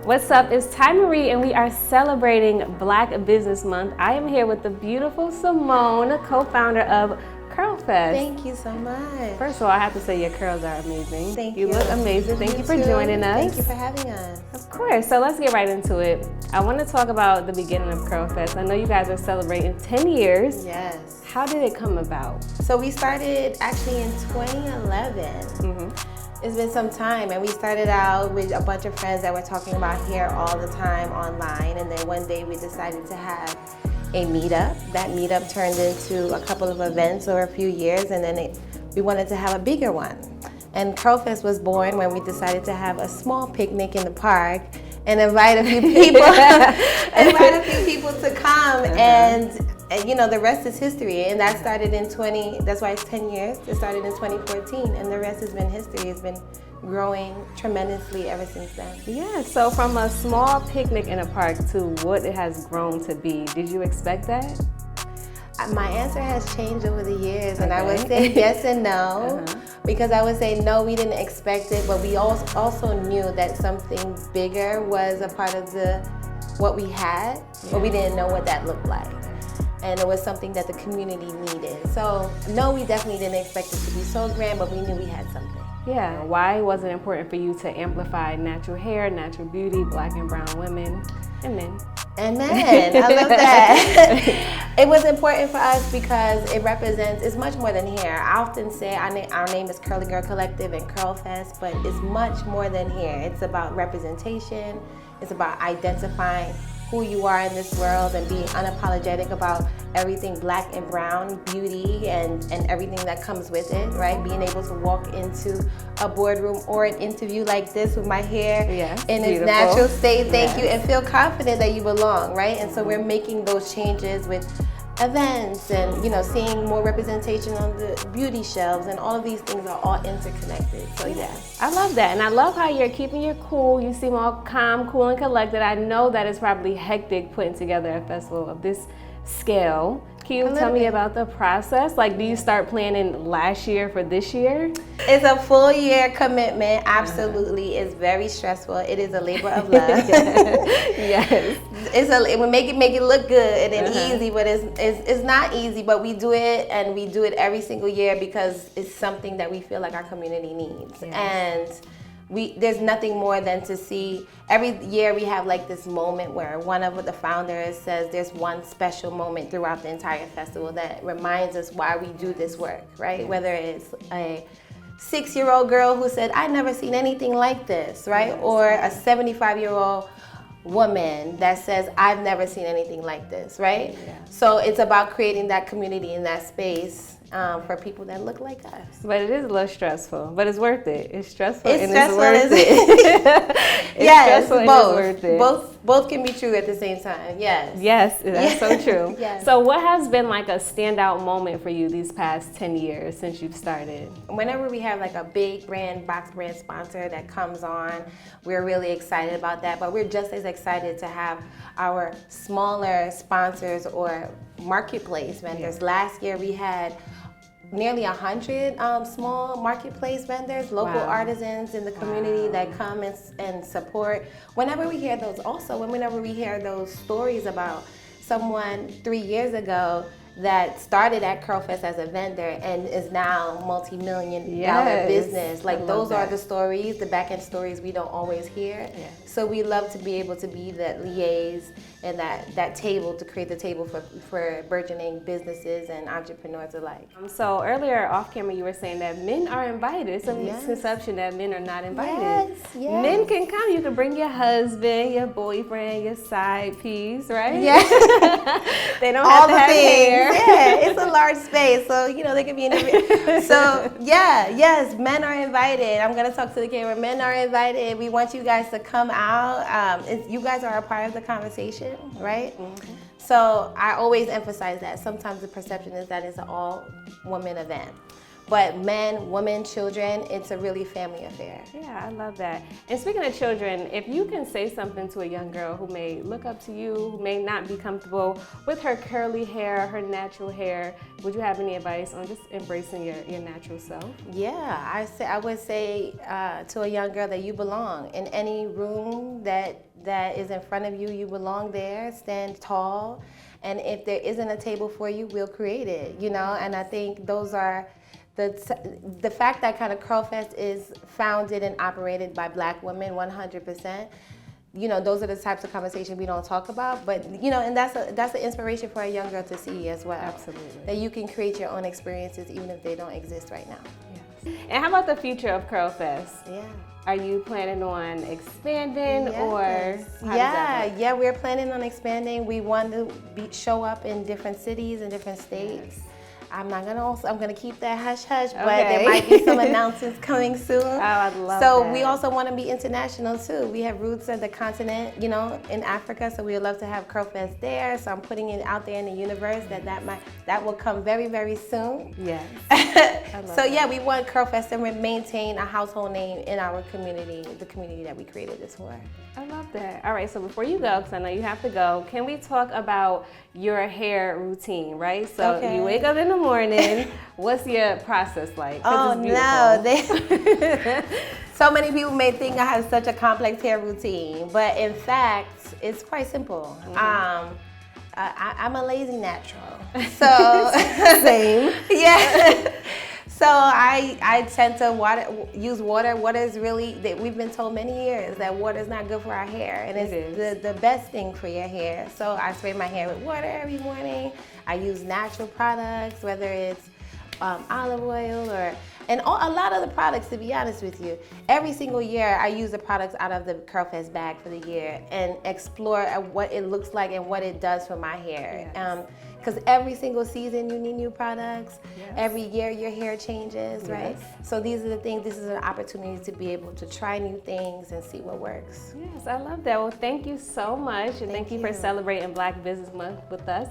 What's up? It's Tai Marie and we are celebrating Black Business Month. I am here with the beautiful Simone, co-founder of CURLFEST. Thank you so much. First of all, I have to say your curls are amazing. Thank you. You look amazing. Thank you for too. joining us. Thank you for having us. Of course. So let's get right into it. I want to talk about the beginning of CURLFEST. I know you guys are celebrating 10 years. Yes. How did it come about? So we started actually in 2011. It's been some time, and we started out with a bunch of friends that were talking about hair all the time online, and then one day we decided to have a meetup. That meetup turned into a couple of events over a few years, and then we wanted to have a bigger one. And CURLFEST was born when we decided to have a small picnic in the park and invite a few people, to come, and you know, the rest is history. And that started in that's why it's 10 years. It started in 2014, and the rest has been history. It's been growing tremendously ever since then. Yeah, so from a small picnic in a park to what it has grown to be, did you expect that? My answer has changed over the years, and I would say yes and no. Because I would say no, we didn't expect it, but we also knew that something bigger was a part of what we had, but we didn't know what that looked like. And it was something that the community needed. So no, we definitely didn't expect it to be so grand, but we knew we had something. Yeah, why was it important for you to amplify natural hair, natural beauty, Black and brown women and men? And men, I love that. It was important for us because it's much more than hair. I often say our name is Curly Girl Collective and CURLFEST, but it's much more than hair. It's about representation. It's about identifying who you are in this world and being unapologetic about everything Black and brown, beauty, and everything that comes with it, right? Being able to walk into a boardroom or an interview like this with my hair in its natural state, thank you, and feel confident that you belong, right? And so we're making those changes with events and, you know, seeing more representation on the beauty shelves, and all of these things are all interconnected. So yeah. I love that, and I love how you're keeping your cool. You seem all calm, cool, and collected. I know that it's probably hectic putting together a festival of this scale. Can you tell me about the process? Like, do you start planning last year for this year? It's a full year commitment. Absolutely. It's very stressful. It is a labor of love. Yes. We make it look good and easy, but it's not easy, but we do it, and we do it every single year because it's something that we feel like our community needs. And there's nothing more than to see. Every year we have like this moment where one of the founders says there's one special moment throughout the entire festival that reminds us why we do this work, right? Whether it's a 6-year-old girl who said, "I've never seen anything like this," right? Or a 75-year-old woman that says, "I've never seen anything like this," right? So it's about creating that community in that space for people that look like us. But it is a little stressful, but it's worth it. It's stressful It's and stressful, it's worth it. Yes, stressful both. And it's worth it. Both can be true at the same time. Yes. Yes, that's so true. Yes. So what has been like a standout moment for you these past 10 years since you've started? Whenever we have like a big box brand sponsor that comes on, we're really excited about that. But we're just as excited to have our smaller sponsors or marketplace vendors. Last year we had nearly 100 small marketplace vendors, local artisans in the community that come and support. Whenever we hear those stories about someone 3 years ago that started at CURLFEST as a vendor and is now multi-million-dollar business. Like, those are the stories, the back-end stories we don't always hear. So we love to be able to be that liaison and that table to create the table for burgeoning businesses and entrepreneurs alike. So earlier off camera you were saying that men are invited. It's a misconception that men are not invited. Yes. Men can come. You can bring your husband, your boyfriend, your side piece, right? Yeah. They don't have to have hair. Yeah, it's a large space, so you know they can be in every. So yes, men are invited. I'm gonna talk to the camera. Men are invited. We want you guys to come out. You guys are a part of the conversation, right? So I always emphasize that. Sometimes the perception is that it's an all-woman event. But men, women, children, it's a really family affair. Yeah, I love that. And speaking of children, if you can say something to a young girl who may look up to you, who may not be comfortable with her curly hair, her natural hair, would you have any advice on just embracing your natural self? Yeah, I would say to a young girl that you belong in any room that that is in front of you, you belong there, stand tall. And if there isn't a table for you, we'll create it, you know? And I think those are the fact that kind of CURLFEST is founded and operated by Black women 100%. You know, those are the types of conversations we don't talk about, but you know, and that's an inspiration for a young girl to see as well. Absolutely. That you can create your own experiences even if they don't exist right now. Yes. And how about the future of CURLFEST? Yeah. Are you planning on expanding or? Yeah, we're planning on expanding. We want to show up in different cities and different states. Yes. I'm gonna keep that hush hush, but there might be some announcements coming soon. Oh, I'd love so that. We also want to be international too. We have roots at the continent, you know, in Africa. So we would love to have CURLFEST there. So I'm putting it out there in the universe that will come very, very soon. Yes. So yeah, we want CURLFEST to maintain a household name in our community, the community that we created this for. I love that. All right, so before you go, because I know you have to go, can we talk about your hair routine, right? So you wake up in the morning, what's your process like? Oh no, so many people may think I have such a complex hair routine, but in fact, it's quite simple. Mm-hmm. I'm a lazy natural, so same. Yeah. So I tend to use water. Water is really, we've been told many years that water is not good for our hair, and it's the best thing for your hair. So I spray my hair with water every morning. I use natural products, whether it's olive oil a lot of the products, to be honest with you. Every single year I use the products out of the CURLFEST bag for the year and explore what it looks like and what it does for my hair. Yes. Because every single season you need new products. Yes. Every year your hair changes, right? Yes. So these are the things, this is an opportunity to be able to try new things and see what works. Yes, I love that. Well, thank you so much. And thank you for celebrating Black Business Month with us.